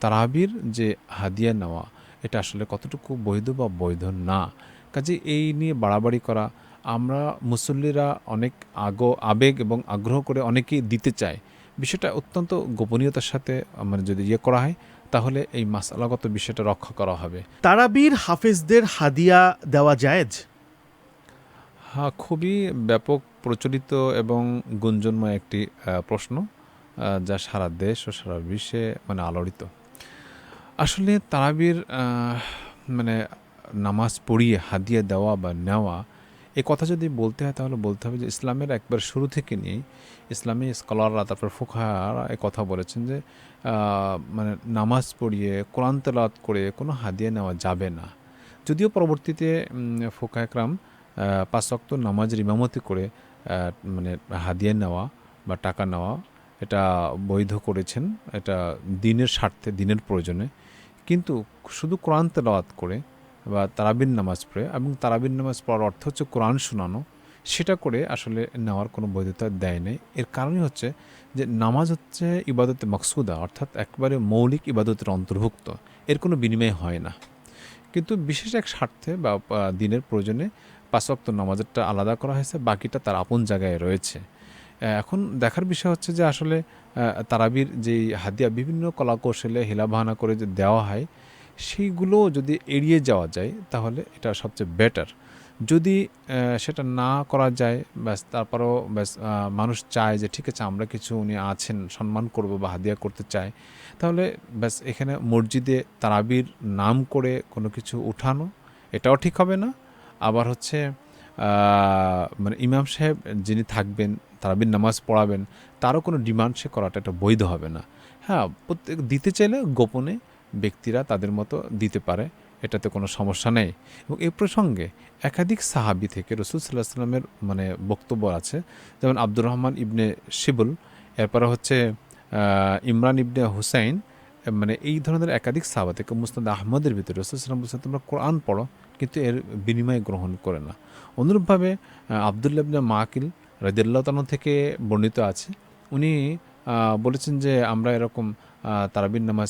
তারাবির যে হাদিয়া নেওয়া এটা আসলে কতটুকু বৈধ বা বৈধ না। কাজে এই নিয়ে বাড়াবাড়ি করা, আমরা মুসল্লিরা অনেক আবেগ এবং আগ্রহ করে অনেকেই দিতে চায়, বিষয়টা অত্যন্ত গোপনীয়তার সাথে মানে যদি করা হয় তাহলে এই মাসআলাগত বিষয়টা রক্ষা করা হবে। তারাবির হাফেজদের হাদিয়া দেওয়া জায়েজ? হ্যাঁ, খুবই ব্যাপক প্রচলিত এবং গুঞ্জনময় একটি প্রশ্ন, যা সারা দেশ ও সারা বিশ্বে মানে আলোড়িত। আসলে তারাবির মানে নামাজ পড়িয়ে হাদিয়া দেওয়া বা নেওয়া, এই কথা যদি বলতে হয় তাহলে বলতে হবে যে ইসলামের একবার শুরু থেকে নিয়েই ইসলামী স্কলাররা, তারপর ফুকাহারা এই কথা বলেছেন যে মানে নামাজ পড়িয়ে কোরআন তেলাওয়াত করে কোনো হাদিয়া নেওয়া যাবে না। যদিও পরবর্তীতে ফুকাহা একরাম পাঁচ ওয়াক্ত নামাজের ইমামতি করে মানে হাদিয়া নেওয়া বা টাকা নেওয়া এটা বৈধ করেছেন, এটা দিনের স্বার্থে, দিনের প্রয়োজনে। কিন্তু শুধু কোরআন তেলাওয়াত করে বা তারাবির নামাজ পড়ে, এবং তারাবির নামাজ পড়ার অর্থ হচ্ছে কোরআন শোনানো, সেটা করে আসলে নেওয়ার কোনো বৈধতা দেয় নেই। এর কারণই হচ্ছে যে নামাজ হচ্ছে ইবাদতে মকসুদা, অর্থাৎ একবারে মৌলিক ইবাদতের অন্তর্ভুক্ত, এর কোনো বিনিময় হয় না। কিন্তু বিশেষ এক স্বার্থে বা দিনের প্রয়োজনে পাঁচ ওয়াক্ত নামাজেরটা আলাদা করা হয়েছে, বাকিটা তার আপন জায়গায় রয়েছে। এখন দেখার বিষয় হচ্ছে যে আসলে তারাবির যেই হাদিয়া বিভিন্ন কলাকৌশলে হিলাবাহানা করে যে দেওয়া হয়, সেইগুলো যদি এড়িয়ে যাওয়া যায় তাহলে এটা সবচেয়ে বেটার। যদি সেটা না করা যায়, ব্যাস তারপরেও ব্যাস মানুষ চায় যে ঠিক আছে আমরা কিছু উনি আছেন সম্মান করব বা হাদিয়া করতে চায়, তাহলে ব্যাস এখানে মসজিদে তারাবির নাম করে কোনো কিছু উঠানো এটাও ঠিক হবে না। আবার হচ্ছে মানে ইমাম সাহেব যিনি থাকবেন তারাবির নামাজ পড়াবেন, তারও কোনো ডিমান্ড সে করাটা এটা বৈধ হবে না। হ্যাঁ, প্রত্যেক দিতে চাইলে গোপনে ব্যক্তিরা তাদের মতো দিতে পারে, এটাতে কোনো সমস্যা নেই। এবং এই প্রসঙ্গে একাধিক সাহাবী থেকে রাসূল সাল্লাল্লাহু আলাইহি ওয়াসাল্লামের মানে বক্তব্য আছে, যেমন আব্দুর রহমান ইবনে শিবুল, এরপরে হচ্ছে ইমরান ইবনে হুসাইন, মানে এই ধরনের একাধিক সাহাবা থেকে মুসনাদ আহমদের ভিতরে রাসূল সাল্লাল্লাহু আলাইহি ওয়াসাল্লাম বলছেন তোমরা কোরআন পড়ো কিন্তু এর বিনিময়ে গ্রহণ করে না। অনুরূপভাবে আব্দুল্লাহ ইবনে মাকিল রাদিয়াল্লাহু তাআলা থেকে বর্ণিত আছে, উনি বলেছেন যে আমরা এরকম তারাবির নামাজ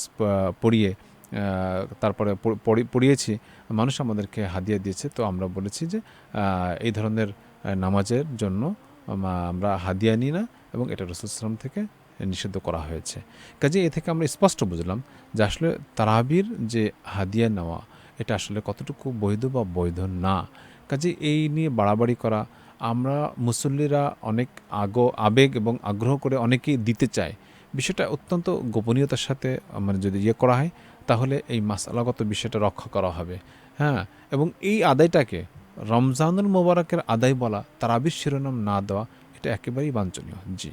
পড়িয়ে তারপরে পড়িয়েছি, মানুষ আমাদেরকে হাদিয়া দিয়েছে, তো আমরা বলেছি যে এই ধরনের নামাজের জন্য আমরা হাদিয়া নিই না, এবং এটা রাসূল সাল্লাল্লাহু আলাইহি ওয়াসাল্লাম থেকে নিষিদ্ধ করা হয়েছে। কাজে এ থেকে আমরা স্পষ্ট বুঝলাম যে আসলে তারাবির যে হাদিয়া নেওয়া এটা আসলে কতটুকু বৈধ বা বৈধ না। কাজে এই নিয়ে বাড়াবাড়ি করা, আমরা মুসল্লিরা অনেক আবেগ এবং আগ্রহ করে অনেকেই দিতে চায়, বিষয়টা অত্যন্ত গোপনীয়তার সাথে মানে যদি করা হয় তাহলে এই মাসআলাগত বিষয়টা রক্ষা করা হবে। হ্যাঁ, এবং এই আদায়টাকে রমজানুল মোবারকের আদায় বলা, তারাবির শিরোনাম না দেওয়া, এটা একেবারেই বাঞ্ছনীয়। জি।